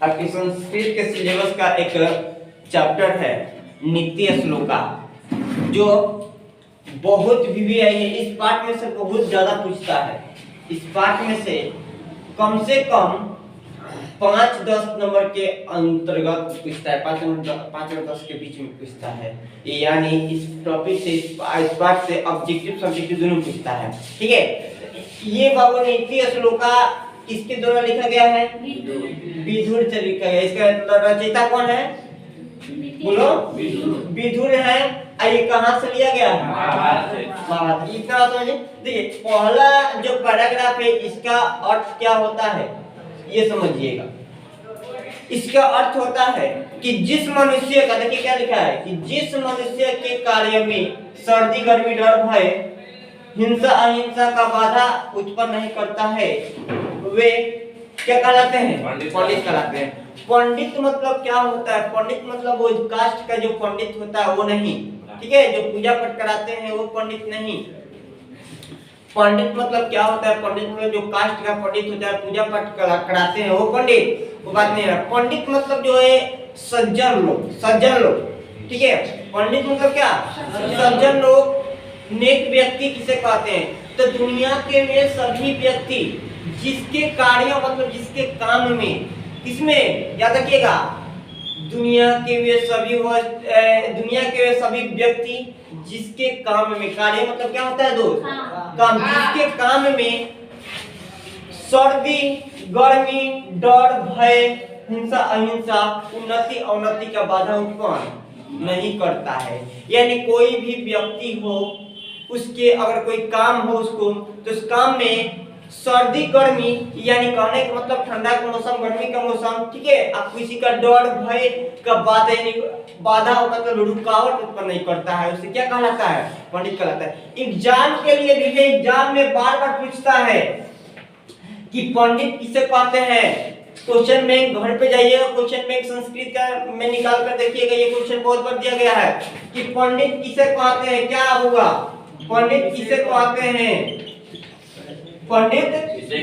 आपके संस्कृत के सिलेबस का एक चैप्टर है नित्य श्लोका, जो बहुत भी है। इस पाठ में से बहुत ज्यादा पूछता है। इस पाठ में से कम 5-10 नंबर के अंतर्गत पूछता है, 5 और 10 के बीच में पूछता है। यानी इस टॉपिक से, इस पाठ से ऑब्जेक्टिव सब्जेक्टिव दोनों पूछता है। ठीक है, ये बाबू नीति श्लोका किसके द्वारा लिखा गया है? विदुर से लिखा गया। इसका रचयिता कौन है? बोलो। विदुर है। ये कहां से लिया गया है? महाभारत। इतना समझिए। देखिए, पहला जो पैराग्राफ है इसका अर्थ क्या होता है ये समझिएगा। इसका अर्थ होता है कि जिस मनुष्य का, देखिए क्या लिखा है, कि जिस मनुष्य के कार्य में सर्दी गर्मी डर भय हिंसा अहिंसा का बाधा उत्पन्न नहीं करता है, वे क्या कहलाते हैं? पंडित कहलाते हैं। पंडित मतलब क्या होता है? पंडित मतलब वो कास्ट का जो पंडित होता है वो नहीं, ठीक है, जो पूजा पाठ कराते हैं वो पंडित नहीं। पंडित मतलब क्या होता है? पंडित मतलब जो कास्ट का पंडित होता है, पूजा पाठ कराते हैं वो पंडित, वो बात नहीं है। पंडित मतलब जो है सज्जन लोग, ठीक है। पंडित मतलब क्या? सज्जन लोग, नेक व्यक्ति किसे कहते हैं? तो दुनिया के वे सभी व्यक्ति जिसके कार्य मतलब जिसके काम में, किसमें याद रखिएगा, दुनिया के वे सभी व्यक्ति जिसके काम में, कार्य मतलब क्या होता है दोस्त? काम। जिसके काम में सर्दी गर्मी डर भय हिंसा अहिंसा उन्नति अवनति का बाधा उत्पन्न नहीं करता है। यानी कोई भी व्यक्ति हो, उसके अगर कोई काम हो उसको, तो उस काम में सर्दी गर्मी यानी कहने का मतलब ठंडा का मौसम, गर्मी का मौसम, ठीक है, आप किसी का डर भय का बाधा मतलब रुकावट उत्पन्न नहीं करता है, उसे क्या कहलाता है? पंडित कहलाता है। एग्जाम के लिए भी एग्जाम में बार-बार पूछता है कि पंडित किसे कहते हैं। क्वेश्चन बैंक घर पे जाइएगा, क्वेश्चन बैंक संस्कृत का में निकाल कर देखिएगा, ये क्वेश्चन बहुत बार दिया गया है कि पंडित किसे कहते हैं, क्या होगा? पंडित किसे कहते हैं? पंडित किसे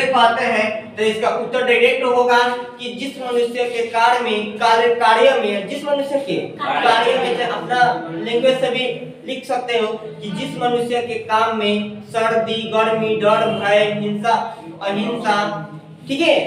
कहते हैं? तो इसका उत्तर डायरेक्ट होगा कि जिस मनुष्य के कार्य में जिस मनुष्य के कार्य में, अपना लैंग्वेज से भी लिख सकते हो कि जिस मनुष्य के काम में सर्दी गर्मी डर भय हिंसा अहिंसा, ठीक है,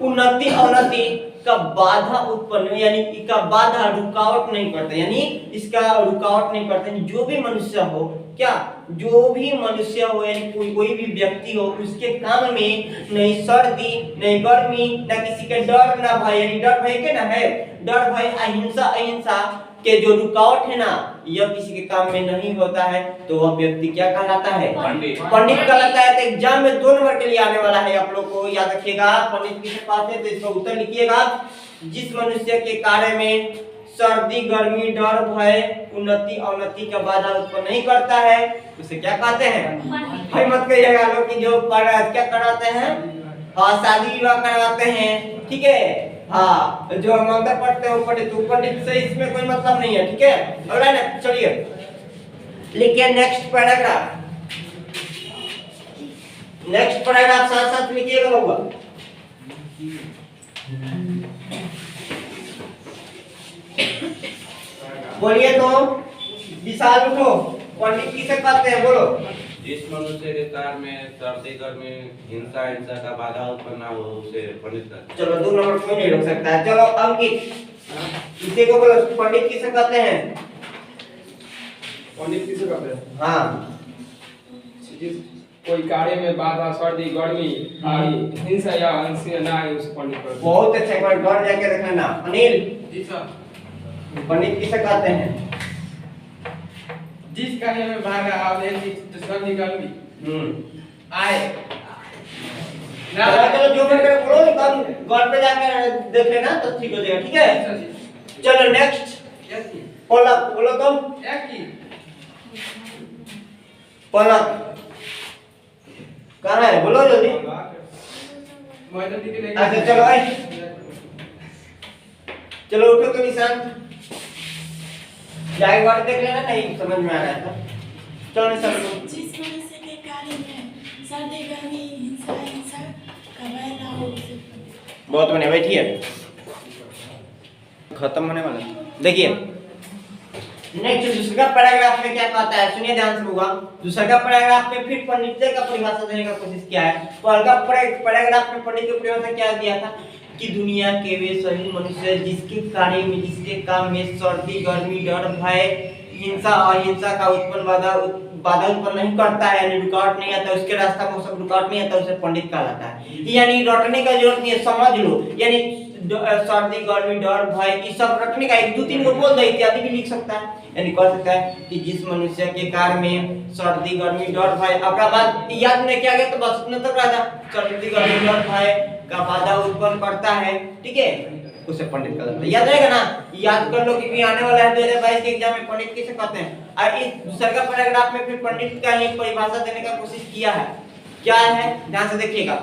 उन्नति अवनति का बाधा उत्पन्न, यानी इसका बाधा रुकावट नहीं करता, यानी इसका रुकावट नहीं करता। जो भी मनुष्य हो, क्या जो भी मनुष्य हो, यानी कोई भी व्यक्ति हो, उसके काम में नहीं सर्दी नहीं गर्मी ना किसी के डर ना भय, यानी डर भय के ना है, डर भय अहिंसा के जो रुकावट है ना, यह किसी के काम में नहीं होता है, तो वह व्यक्ति क्या कहलाता है? पंडित कहलाता है। तो एग्जाम में 2 नंबर के लिए आने वाला है, आप लोग को याद रखिएगा। पंडित किसे कहते हैं? तो इसका उत्तर लिखिएगा, जिस मनुष्य के कार्य में सर्दी गर्मी डर भय उन्नति अवनति का बाधा उत्पन्न नहीं करता है, उसे क्या कहते हैं? भाई मत कहिएगा लोग कि जो क्या कराते हैं, हाँ शादी विवाह करवाते हैं, ठीक है, हाँ जो मंत्र पढ़ते हैं वो पंडित से इसमें कोई मतलब नहीं है, ठीक है। अगला ना, चलिए लिखिए नेक्स्ट पैराग्राफ साथ साथ लिखिएगा होगा। बोलिए तो विशाल उठो, पंडित किसे कहते हैं? बोलो। जिस मनुष्य के कार्य में सर्दी गर्मी हिंसा का बाधा उत्पन्न हो उसे पंडित कहते हैं। चलो 2 नंबर कोई नहीं रोक सकता है। चलो अंकित, इसी को बोलो, पंडित किसे कहते हैं? पंडित किसे कहते हैं? हाँ, कोई कार्य में बाधा सर्दी गर्मी हिंसा या अहिंसा ना है उसे पंडित कहते हैं। बहुत अच्छा, एक बार घर जाके देख लेना। अनिल जी सर। पंडित किसे कहते हैं? जिस कार्य में बाधा आवे सर्दी गर्मी आए ना, चलो जो कर बोलो, कल घर पे जाकर देख लेना तो ठीक हो जाएगा, ठीक है। चलो नेक्स्ट बोलो तुम। पलक कहाँ है? बोलो जल्दी। अच्छा चलो आई, चलो उठो तो निशान जाए बात देख लेना, नहीं समझ में आ रहा था। चलो निशान। जिस मनुष्य के कार्य में सर्दी गर्मी हिंसा का भय ना हो उसे बहुत बढ़िया, बैठिए। खत्म होने वाला है। देखिए नेक्स्ट दूसरा पैराग्राफ में क्या कहता है, सुनिए ध्यान से होगा। दूसरा पैराग्राफ में फिर पंडित जी का परिभाषा देने का कोशिश किया है। पहला पैराग्राफ में पंडित की परिभाषा क्या दिया था कि दुनिया के वे सभी मनुष्य जिसके कार्य में, जिसके काम में सर्दी, गर्मी, डर, भय, हिंसा, अहिंसा का उत्पन्न बाधा उत्पन्न नहीं करता है, यानी रुकावट नहीं आता, उसके रास्ता में सब रुकावट नहीं आता, उसे पंडित कहलाता है। यानी रटने का जरूरत नहीं है, समझ लो। यानी सर्दी, गर्मी, डर, भय ये सब रखने का, एक दो तीन को बोल दे, इत्यादि भी लिख सकता है। यानी कह सकता है कि जिस मनुष्य के कार्य में सर्दी, गर्मी, डर, भय, अपना बात याद नहीं किया गया तो बस उतना तक राजा, सर्दी, गर्मी, डर, भय का बाधा उत्पन्न करता है, ठीक है, उसे पंडित कहलाता है। याद रहेगा ना, याद कर लो क्योंकि आने वाला है 2022 के एग्जाम में पंडित किसे कहते हैं। और इस दूसरा पैराग्राफ में फिर पंडित का एक परिभाषा देने का कोशिश किया है। क्या है, ध्यान से देखिएगा।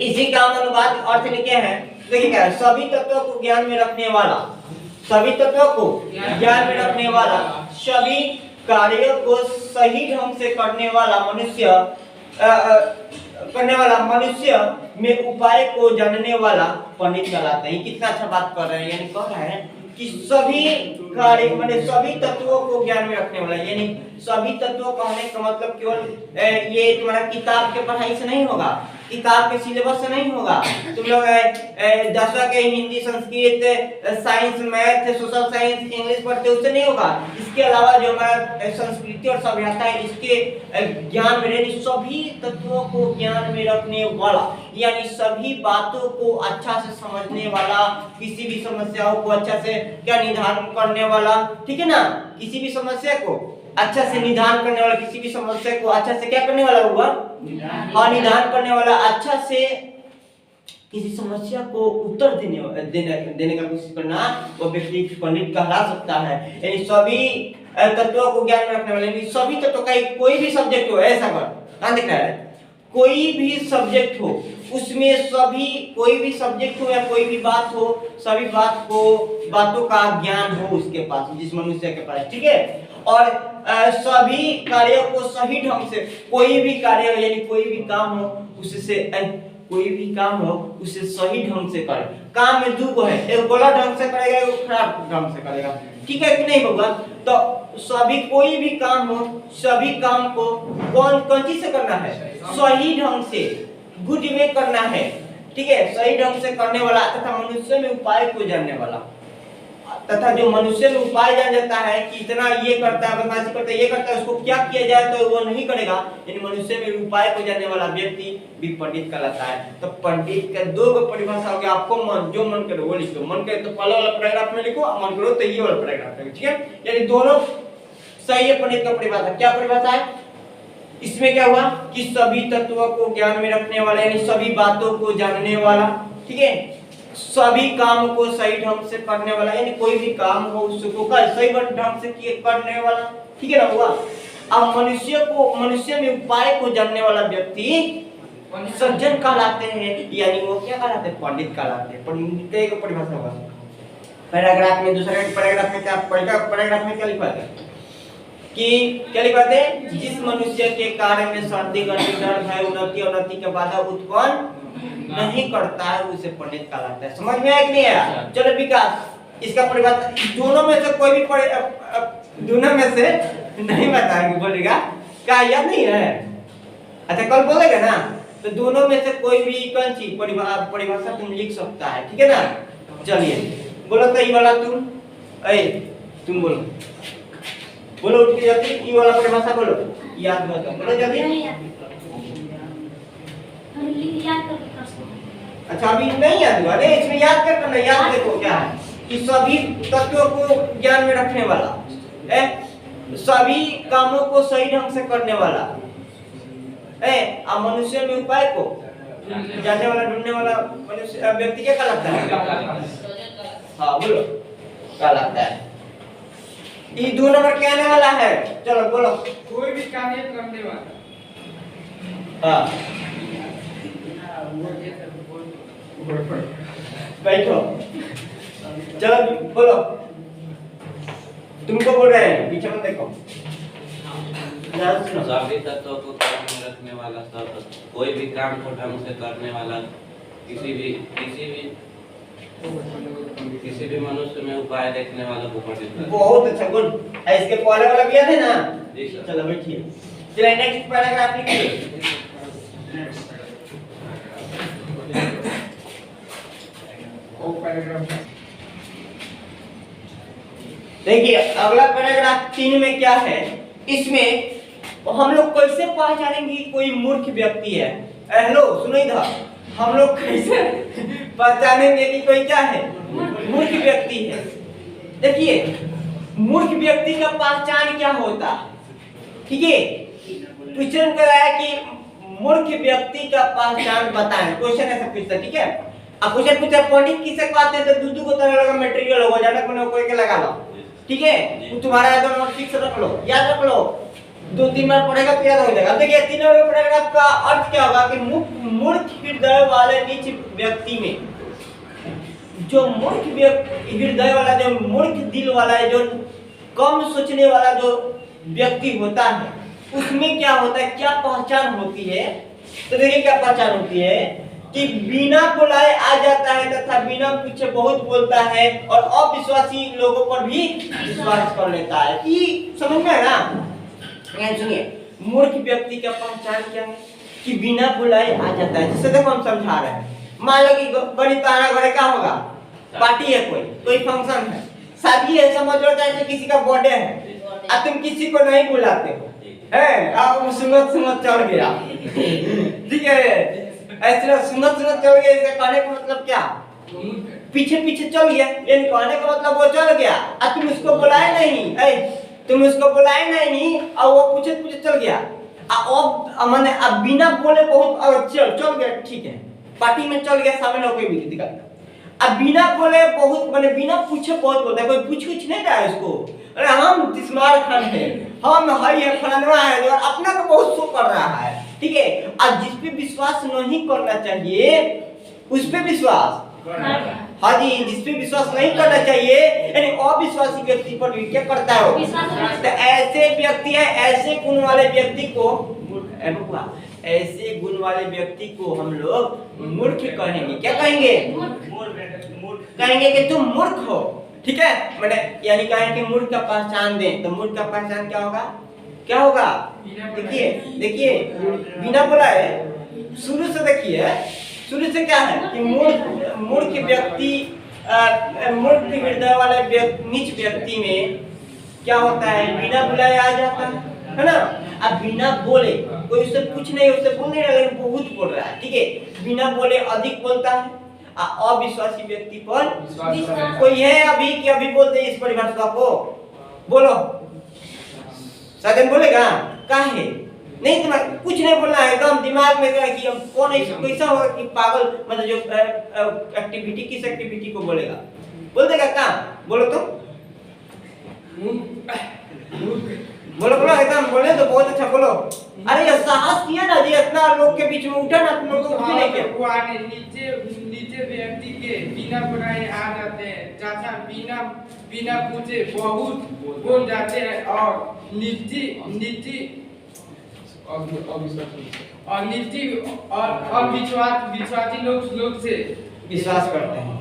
इसी का अनुवाद अर्थ लिखे हैं, देखिए क्या है, सभी तत्वों को ज्ञान में रखने वाला, सभी तत्वों को ज्ञान में रखने वाला, सभी कार्यों को सही ढंग से करने वाला मनुष्य में उपाय को जानने वाला पंडित कहलाते हैं। कितना अच्छा बात कर रहे हैं, यानी कह रहे हैं कि सभी कार्य माने सभी तत्वों को ज्ञान में रखने वाला, यानी सभी तत्वों कहने का मतलब केवल ये तुम्हारा किताब के पढ़ाई से नहीं होगा, किताब के सिलेबस से नहीं होगा। तुम लोग 10वां के Hindi, Sanskrit, science, math, social science, English पढ़ते उससे नहीं होगा। इसके अलावा जो हमारा संस्कृति और सभ्यता है, इसके ज्ञान में रहने, सभी तत्वों को ज्ञान में रखने वाला, यानी सभी बातों को अच्छा से समझने वाला, किसी भी समस्याओं को अच्छा से क्या निदान करने वाला, ठीक है ना, किसी भी समस्या को अच्छा से निदान करने वाला, किसी भी समस्या को अच्छा से क्या करने वाला होगा, हाँ निदान करने वाला, अच्छा से किसी समस्या को उत्तर देने का कोशिश करना, वो व्यक्ति पंडित कहला सकता है। यानी सभी तत्वों को ज्ञान में रखने वाले, यानी सभी तत्वों का कोई भी सब्जेक्ट हो, ऐसा कर दिख रहा है, कोई भी सब्जेक्ट हो उसमें सभी, कोई भी सब्जेक्ट हो या कोई भी बात हो, सभी बातों का ज्ञान हो उसके पास, जिस मनुष्य के पास, ठीक है। और सभी कार्यों को सही ढंग से, कोई भी कार्य हो यानी कोई भी काम हो उसे सही ढंग से करे। काम में दो है, एक गलत ढंग से करेगा, एक खराब ढंग से करेगा, ठीक है कि नहीं होगा। तो सभी कोई भी काम हो, सभी काम को कौन चीज से करना है, सही ढंग से, गुड वे करना है, ठीक है, सही ढंग से करने वाला, तथा मनुष्य में उपाय को जानने वाला, तथा जो मनुष्य में उपाय जान जाता है कि इतना ये करता है, बदमाशी करता है, ये करता है, उसको क्या किया जाए तो वो नहीं करेगा, यानी मनुष्य में उपाय को जानने वाला व्यक्ति भी पंडित कहलाता है। तो पंडित का दो परिभाषा हो गया, आपको जो मन करे वो लिखो, मन करे तो पहले वाला पैराग्राफ में लिखो, मन करो तो ये वाला पैराग्राफ में, ठीक है, यानी दोनों सही है। पंडित का परिभाषा क्या परिभाषा है, इसमें क्या हुआ कि सभी तत्वों को ज्ञान में रखने वाला, यानी सभी बातों को जानने वाला, ठीक है, सभी काम को सही ढंग से करने वाला, यानी कोई भी काम हो उसको सही ढंग से करने वाला, ठीक है ना हुआ। अब मनुष्य में उपाय को जानने वाला व्यक्ति सज्जन कहलाते हैं, यानी वो क्या कहलाते हैं, पंडित कहलाते हैं। पंडित का एक परिभाषा होगा पैराग्राफ में। दूसरे पैराग्राफ में क्या, पैराग्राफ में क्या लिखा है कि क्या लिखा है, जिस मनुष्य के कार्य में सर्दी, गर्मी, डर, भय, उन्नति, अवनति के बाधा उत्पन्न नहीं करता है उसे पंडित कहलाता है। समझ में आया कि नहीं आया? चलो विकास, इसका परिभाषा दोनों में से कोई भी दोनों में से नहीं बताएंगे, बोलेगा क्या याद नहीं है, अच्छा कल बोलेगा ना, तो दोनों में से कोई भी कौन सी परिभाषा तुम लिख सकता है, ठीक है ना। चलिए बोलो तो ये वाला तुम बोलो उठ के जल्दी, ये वाला परिभाषा बोलो, याद मत करो, बोलो जल्दी। अच्छा अभी नहीं याद हुआ, अरे इसमें याद कर करना, याद देखो क्या है कि सभी तत्वों को ज्ञान में रखने वाला, सभी कामों को सही ढंग से करने वाला, मनुष्य में उपाय को जानने वाला, ढूंढने वाला मनुष्य व्यक्ति क्या कहलाता है, हाँ बोलो कहलाता है। ये 2 नंबर क्या आने वाला है, चलो बोलो, कोई भी कार्य करने वाला, हाँ बैठो, चलो बोलो, तुमको बोल रहे हैं, पीछे मत देखो। सभी तत्वों को ध्यान में रखने वाला, सब कोई भी काम को ढंग से करने वाला, किसी भी मनुष्य में उपाय देखने वालों को पंडित कहते हैं। बहुत अच्छा, गुड। इसके पहले वाला भी याद है ना? जी सर। चलो बैठिए। चलिए नेक्स्ट पैराग्राफ लिखिए। देखिए अगला पैराग्राफ 3 में क्या है, इसमें हम लोग कैसे पहचानेंगे कि कोई मूर्ख व्यक्ति है। हेलो सुनो इधर, हम लोग कैसे पहचानेंगे कि कोई क्या है, मूर्ख व्यक्ति है। देखिए मूर्ख व्यक्ति का पहचान क्या होता है, ठीक है। क्वेश्चन कर रहा है कि मूर्ख व्यक्ति का पहचान बताएं, क्वेश्चन ऐसा पूछता, ठीक है। अब क्वेश्चन पूछा पंडित किसे कहते हैं, तो दूध को तरह लगा मटेरियल होगा, जाना मैंने कोई के लगा लो, ठीक है। तुम्हारा एकदम नोट फिक्स रख लो, याद रख लो, 2-3 बार पढ़ेगा तो याद हो जाएगा। अब देखिए 3 नंबर पैराग्राफ का अर्थ क्या होगा कि मूर्ख हृदय वाले नीच व्यक्ति में, जो मूर्ख हृदय वाला, जो मूर्ख दिल वाला है, जो कम सोचने वाला जो व्यक्ति होता है, उसमें क्या होता है, क्या पहचान होती है। तो देखिए क्या पहचान होती है कि बिना बुलाए आ जाता है तथा बिना पूछे बहुत बोलता है और अविश्वासी लोगों पर भी विश्वास कर लेता है। ये समझ में है ना? सुनिए मूर्ख व्यक्ति का पहचान क्या है कि बिना बुलाए आ जाता है। जैसे देखो हम समझा रहे हैं, मान लो कि बड़ी तारा घरे क्या होगा, पार्टी है, कोई फंक्शन है, शादी है, समझ लो चाहे किसी का बर्थडे है, अब तुम किसी को नहीं बुलाते हो, है आप सुनत चढ़ गया, ठीक है, ऐसे सुनत चढ़ गया, इसका कहने का मतलब क्या, पीछे पीछे चल गया, यानी कहने का मतलब वो चल गया, अब तुम उसको बुलाए नहीं, तुम उसको बुलाए नहीं और वो पूछे चल गया, अब मैंने अब बिना बोले बहुत चल गया, ठीक है, पार्टी में चल गया, सामने कोई भी दिक्कत, अब बिना बोले बहुत मैंने बिना पूछे बहुत बोलता है, कोई पूछ नहीं रहा है उसको, अरे हम तिस्मार खान है, हम हई है, फलाना है, और अपना तो बहुत शो कर रहा है, ठीक है। आज जिस पे विश्वास नहीं करना चाहिए उस पे विश्वास, हाँ जी, जिस पे विश्वास नहीं करना चाहिए यानी अविश्वासी व्यक्ति पर भी क्या करता है वो, तो ऐसे व्यक्ति है, ऐसे गुण वाले व्यक्ति को ऐसे गुण वाले व्यक्ति को हम लोग मूर्ख कहेंगे। क्या कहेंगे? कहेंगे कि तुम मूर्ख हो, ठीक है, मैंने यानी कहेंगे कि मूर्ख का पहचान दें, तो मूर्ख का पहचान क्या होगा, क्या होगा, देखिए बिना बुलाए, शुरू से देखिए, शुरू से क्या है कि मूर्ख व्यक्ति, मूर्ख हृदय वाले नीच व्यक्ति में क्या होता है, बिना बुलाए आ जाता है ना। अब बिना बोले, कोई उससे कुछ नहीं, उससे बोल नहीं रहा लेकिन बहुत बोल रहा है, ठीक है, बिना बोले अधिक बोलता है, अविश्वासी व्यक्ति पर कोई है अभी कि अभी बोलते इस परिभाषा को, बोलो साधन बोलेगा, काहे नहीं, तुम्हें कुछ नहीं बोलना है, एकदम दिमाग में कि हम कौन कैसा होगा कि पागल, मतलब जो एक्टिविटी, किस एक्टिविटी को बोलेगा, बोल देगा क्या, बोलो तो बोलो एकदम बोले तो बहुत अच्छा, बोलो, अरे ये साहस किया ना जी, इतना लोग के बीच में उठा ना, तुम लोग उठ नहीं किया, नीचे व्यक्ति के बिना बुलाए आ जाते हैं, चाचा बिना पूछे बहुत बोल जाते हैं और विश्वासी लोग से विश्वास करते हैं।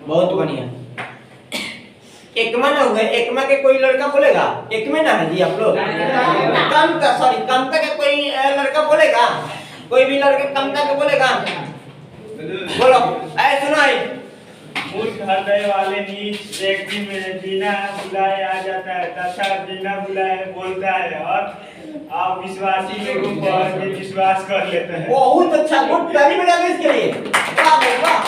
बहुत बढ़िया। एकमा ना हो गए, एकमा के कोई लड़का बोलेगा, एकमे ना है जी आप लोग, कमता के कोई लड़का बोलेगा, कोई भी लड़का कमता के बोलेगा, बोलो ऐ सुनाई, मूर्ख हृदय वाले नीच व्यक्ति में बिना बुलाए आ जाता है तथा बिना बुलाए बोलता है और आप विश्वासी लोगों पर भी विश्वास कर लेते हैं। बहुत अच्छा, गुड, ताली बजा दो इसके लिए, वाह,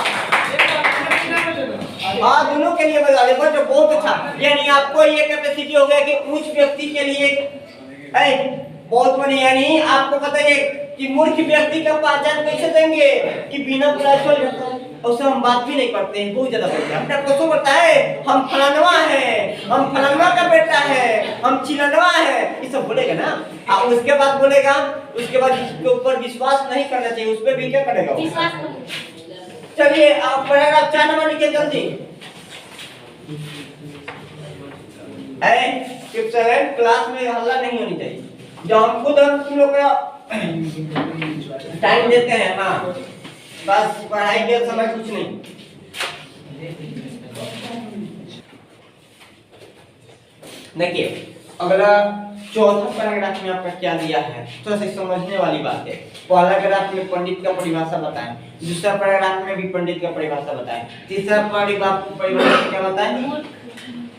हाँ दोनों के लिए बजा दे, बच्चों बहुत अच्छा। यानी आपको ये कैपेसिटी हो गया कि उच्च व्यक्ति के लिए बहुत बढ़िया, यानी आपको बताइए कि मूर्ख व्यक्ति का पहचान कैसे देंगे कि बिना बुलाए चल जाता है, उससे हम बात भी नहीं करते हैं, बहुत ज्यादा बोलते हैं, अपना कसम करता है हम फलानवा है, हम फलानवा का बेटा है, हम चिलनवा है, ये सब बोलेगा ना, और उसके बाद बोलेगा, उसके बाद जिसके ऊपर विश्वास नहीं करना चाहिए उस पर भी क्या करेगा। चलिए आप पैराग्राफ 4 नंबर लिखिए जल्दी। क्लास में हल्ला नहीं होनी चाहिए, जब हम खुद हम तुम लोग का टाइम देते हैं, हाँ बस पढ़ाई के समय कुछ नहीं। देखिए अगला चौथा पैराग्राफ में आपका क्या दिया है, थोड़ा सा समझने वाली बात है। पहला पैराग्राफ में पंडित का परिभाषा बताएं, दूसरा पैराग्राफ में भी पंडित का परिभाषा बताएं, तीसरा परिभाषा में क्या बताएं,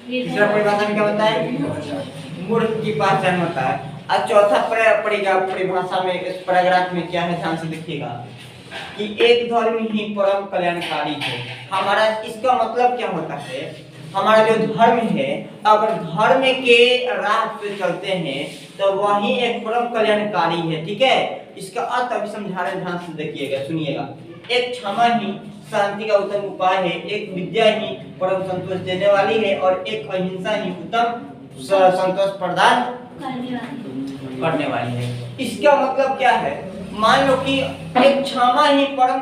तीसरा परिभाषा में क्या बताएं, मूर्ख की पहचान बताएं, और चौथा परिभाषा में इस पैराग्राफ में क्या है, ध्यान से देखिएगा कि एक धर्म ही परम कल्याणकारी है। हमारा इसका मतलब क्या होता है, हमारा जो धर्म है, अगर धर्म के राह पे चलते हैं तो वही एक परम कल्याणकारी है। ठीक है, इसका अर्थ अभी समझा रहे, ध्यान से देखिएगा, सुनिएगा। एक क्षमा ही शांति का उत्तम उपाय है, एक विद्या ही परम संतोष देने वाली है, और एक अहिंसा ही उत्तम संतोष प्रदान करने वाली है। इसका मतलब क्या है, मान लो कि एक क्षमा ही परम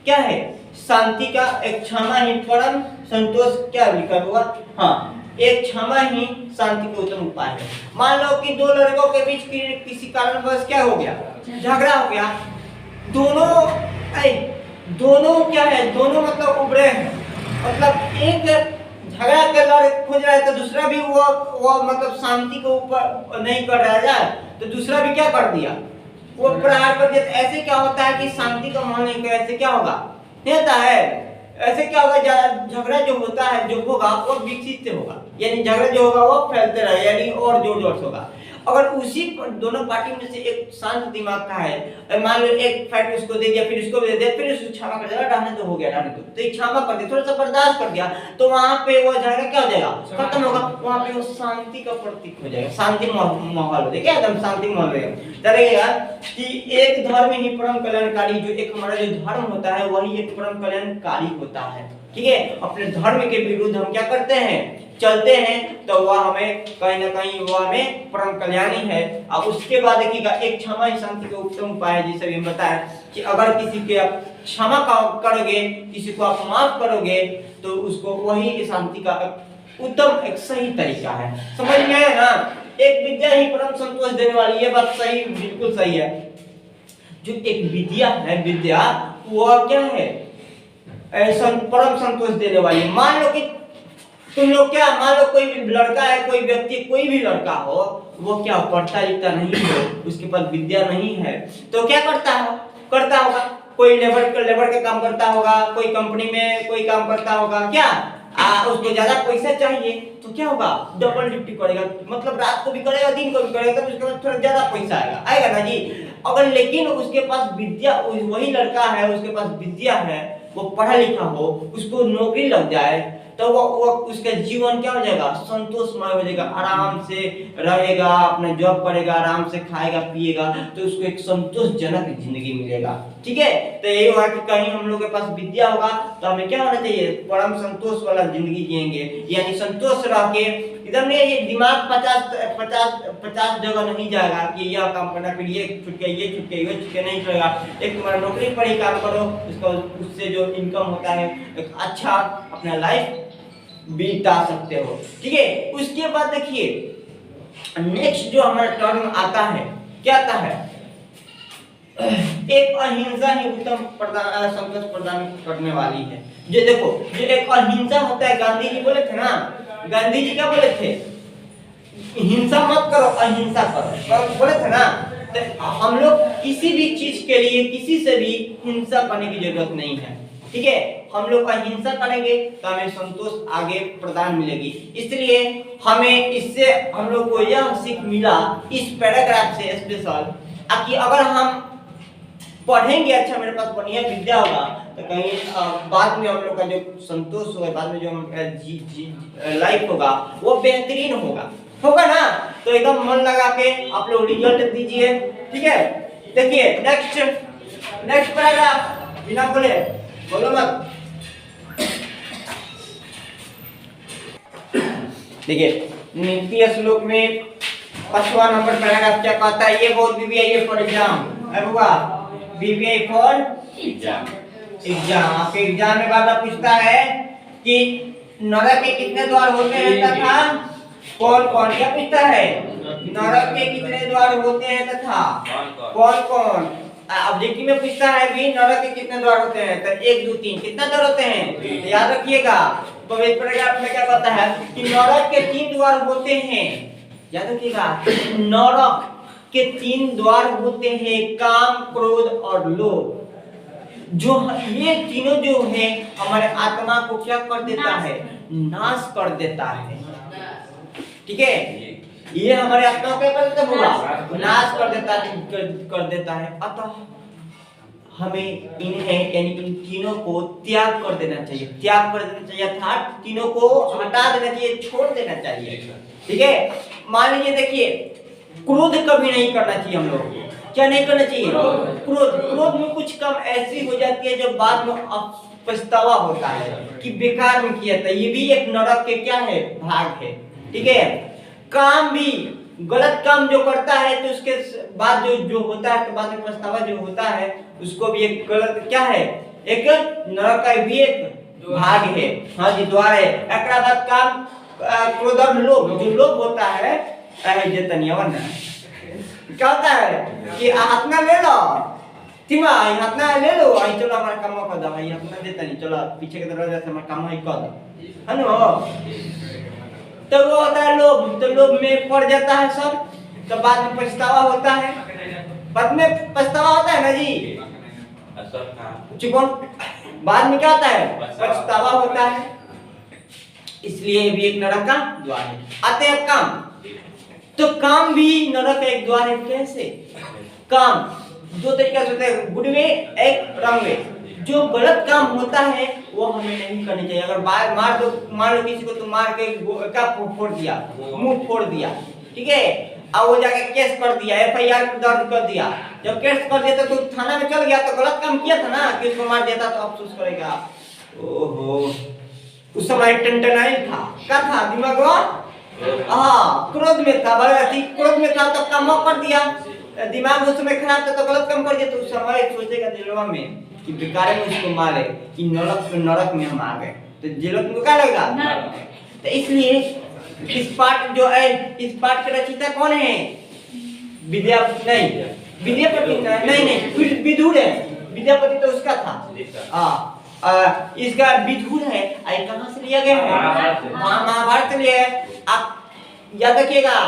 क्या है, शांति का, एक क्षमा ही परम संतोष क्या लिखा हुआ, हाँ, एक क्षमा ही शांति का उत्तम उपाय है। मान लो कि दो लड़कों के बीच किसी कारणवश क्या हो गया, झगड़ा हो गया, दोनों क्या है, दोनों मतलब उभरे हैं, मतलब एक झगड़ा कर लड़ खोज रहा है तो दूसरा भी वो मतलब शांति को ऊपर नहीं कर रहा है, तो दूसरा भी क्या कर दिया, वो प्रहार कर दिया। ऐसे क्या होता है कि शांति का माहौल नहीं, ऐसे क्या होगा, नहीं होता है, ऐसे क्या होगा, झगड़ा जो होता है जो होगा वो विकसित होगा, यानी झगड़ा जो होगा वो फैलते रहे, यानी और जोर से होगा। अगर उसी दोनों पार्टी में से एक शांत दिमाग का है, मान लो एक फाइट उसको दे दिया, फिर उसको दे दिया, फिर उसको क्षमा कर दिया, रहने तो हो गया, रहने तो ये क्षमा कर दिया, थोड़ा सा बर्दाश्त कर दिया, तो वहां पे वो झगड़ा क्या हो जाएगा, खत्म होगा, वहां पे वो शांति का प्रतीक हो जाएगा, शांति माहौल हो जाएगा, एकदम शांति माहौल रहेगा। कि एक धर्म ही परम कल्याणकारी, जो एक हमारा जो धर्म होता है वही एक परम कल्याणकारी होता है। ठीक है, अपने धर्म के विरुद्ध हम क्या करते हैं, चलते हैं, तो वह हमें कहीं ना कहीं वो हमें परम कल्याणी है। अब उसके बाद देखिएगा, एक क्षमा ही शांति का उत्तम उपाय है, जैसे हम बताया कि अगर किसी के आप क्षमा करोगे, किसी को आप माफ करोगे, तो उसको वही शांति का उत्तम एक सही तरीका है। समझ में आया ना, एक विद्या ही परम संतोष देने वाली, ये बात सही, बिल्कुल सही है। जो एक विद्या है, विद्या वो क्या है, परम संतोष देने वाली। मान लो कि तुम लोग क्या, मान लो कोई भी लड़का है, कोई व्यक्ति, कोई भी लड़का हो, वो क्या पढ़ता लिखता नहीं हो, उसके पास विद्या नहीं है, तो क्या करता होगा, कोई लेबर का काम करता होगा, कोई कंपनी में कोई काम करता होगा, क्या उसको ज्यादा पैसा चाहिए तो क्या होगा, डबल ड्यूटी करेगा, मतलब रात को भी करेगा, दिन को भी करेगा, तो उसके पास थोड़ा ज्यादा पैसा आएगा ना जी। अगर लेकिन उसके पास विद्या, वही लड़का है उसके पास विद्या है, वो पढ़ा लिखा हो, उसको नौकरी लग जाए, तो वो उसका जीवन क्या हो जाएगा, संतोषमय हो जाएगा, आराम से रहेगा, अपना जॉब करेगा, आराम से खाएगा पिएगा, तो उसको एक संतोषजनक जिंदगी मिलेगा। ठीक है, तो यही होगा कि कहीं हम लोग के पास विद्या होगा तो हमें क्या होना चाहिए, परम संतोष वाला जिंदगी जिएंगे, यानी संतोष रह के एकदम नहीं, ये दिमाग 50 जगह नहीं जाएगा कि यह काम करना, फिर ये छूट गया नहीं चलेगा। एक तुम्हारा नौकरी पर ही काम करो, उससे जो इनकम होता है एक अच्छा अपना लाइफ बिता सकते हो। ठीक है, उसके बाद देखिए नेक्स्ट जो हमारा टर्म आता है, क्या आता है, एक अहिंसा ही उत्तम संतोष प्रदान करने वाली है। जो देखो, जो एक अहिंसा होता है, गांधी जी बोले थे ना, गांधी जी क्या बोले थे, हिंसा मत करो, अहिंसा करो, बोले थे ना। तो हम लोग किसी भी चीज के लिए किसी से भी हिंसा करने की जरूरत नहीं है। ठीक है, हम लोग अहिंसा करेंगे तो हमें संतोष आगे प्रदान मिलेगी। इसलिए हमें इससे हम लोग को यह सीख मिला इस पैराग्राफ से स्पेशल, कि अगर हम पढ़ेंगे अच्छा, मेरे पास बढ़िया विद्या होगा, तो कहीं बाद में हम लोग का जो संतोष होगा, बाद में जो लाइफ होगा वो बेहतरीन होगा ना। तो एकदम मन लगा के आप लोग रिजल्ट दीजिए। ठीक है, देखिए नेक्स्ट पैराग्राफ, बिना बोलो मत। देखिए नीति श्लोक में 5वां नंबर पैराग्राफ क्या कहता है, ये बहुत बीबीआई फॉर एग्जाम है बुआ, बीबीआई फॉर एग्जाम। आपके एग्जाम में बाबा पूछता है कि नरक के कितने द्वार होते हैं तथा कौन कौन, क्या पूछता है, नरक के कितने द्वार होते हैं तथा कौन कौन। ऑब्जेक्टिव में पूछता है भी नरक के कितने द्वार होते हैं, तो 1 2 3 कितना द्वार होते हैं, तो याद रखिएगा। तो इस पैराग्राफ में क्या कहता है कि नरक के 3 द्वार होते हैं, याद रखिएगा, नरक के 3 द्वार होते हैं, काम, क्रोध और लोभ। जो ये तीनों जो है हमारे आत्मा को क्या कर देता है, नाश कर देता है, ठीक है। ये हमारे आत्मा को क्या कर देता होगा, नाश कर देता है। अतः हमें इन्हें यानी इन तीनों को त्याग कर देना चाहिए, त्याग कर देना चाहिए अर्थात तीनों को हटा देना चाहिए, छोड़ देना चाहिए, ठीक है। मान लीजिए देखिए, क्रोध कभी नहीं करना चाहिए हम लोग, क्या नहीं करना चाहिए, क्रोध में कुछ कम ऐसी हो जाती है जो बाद में पछतावा होता है कि बेकार में किया था। ये भी एक नरक के क्या है, भाग है, ठीक है। काम भी गलत काम जो करता है तो उसके बाद जो होता है, तो बाद में पछतावा जो होता है, उसको भी एक गलत क्या है, एक नरक का भी एक भाग है, हाँ जी, द्वार है। एक बाद काम, क्रोध और लोभ, जो लोभ होता है क्या होता है कि हाथ में ले लो, तिमा हाथ में ले लो, आई चलो हमारा काम कर दो, आई हाथ में देता नहीं, चलो पीछे के दरवाजे से हमारा काम ही कर दो, है ना। तो वो होता है लोभ, तो लोभ में पड़ जाता है सब, तो बाद में पछतावा होता है, बाद में पछतावा होता है ना जी, चुपन, बाद में क्या होता है, पछतावा होता है। इसलिए भी एक नरक का द्वार है। आते हैं काम, तो काम भी नरक का एक द्वार है। कैसे काम, 2 तरीका से होता है, गुड वे, एक रंग वे। जो गलत काम होता है वो हमें नहीं करनी चाहिए। अगर मान लो किसी को तुम मार के क्या फोड़ दिया, मुंह फोड़ दिया, ठीक है, अब वो जाके केस कर दिया, FIR दर्ज कर दिया, जब केस कर दिया तो थाना में चल गया, तो गलत काम किया था ना, कि उसको मार देता तो अफसोस करेगा, ओहो उस समय टनटनाई था, क्या था दिमाग में, हाँ क्रोध में था, बड़े क्रोध में था तो काम कर दिया, दिमाग उस समय खराब था तो गलत काम कर दिया, तो उस समय सोचेगा दिलवा में कि बेकार में उसको मारे, कि नरक में हम आ गए, तो जेल तुमको क्या लगेगा। तो इसलिए इस पाठ जो है, इस पाठ के रचयिता कौन है, विद्यापति नहीं, विदुर है। विद्यापति तो उसका था, इसका विदुर है। आई कहां से लिया गया है, महाभारत से लिया है। आप याद रखिएगा,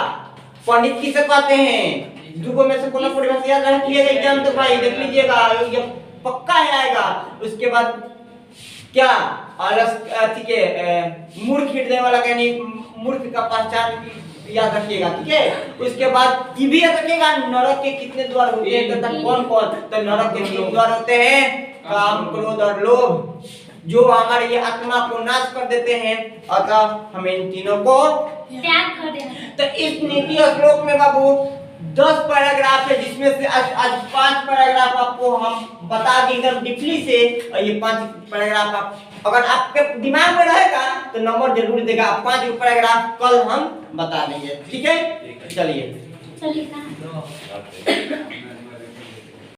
पंडित किसे कहते हैं, दुगो में से कोनो परिभाषा याद रखिएगा, एग्जाम तो भाई देख लीजिएगा, ये पक्का आएगा। उसके बाद क्या मूर्ख हिटने वाला, यानी मूर्ख का पहचान याद रखिएगा, ठीक है। उसके बाद ये भी याद रखिएगा, नरक के कितने द्वार होते हैं, तथा कौन कौन, तो नरक के 3 द्वार होते हैं, काम, क्रोध और लोभ, जो हमारे ये आत्मा को नाश कर देते हैं। अतः हमें इन तीनों को त्याग कर देना। तो इस नीति श्लोक में बाबू 10 पैराग्राफ है, जिसमें से आज 5 पैराग्राफ आपको हम बता दें एकदम डीपली से, और ये 5 पैराग्राफ आप अगर आपके दिमाग में रहेगा तो नंबर जरूर देगा। 5 पैराग्राफ कल हम बता देंगे, ठीक है। चलिए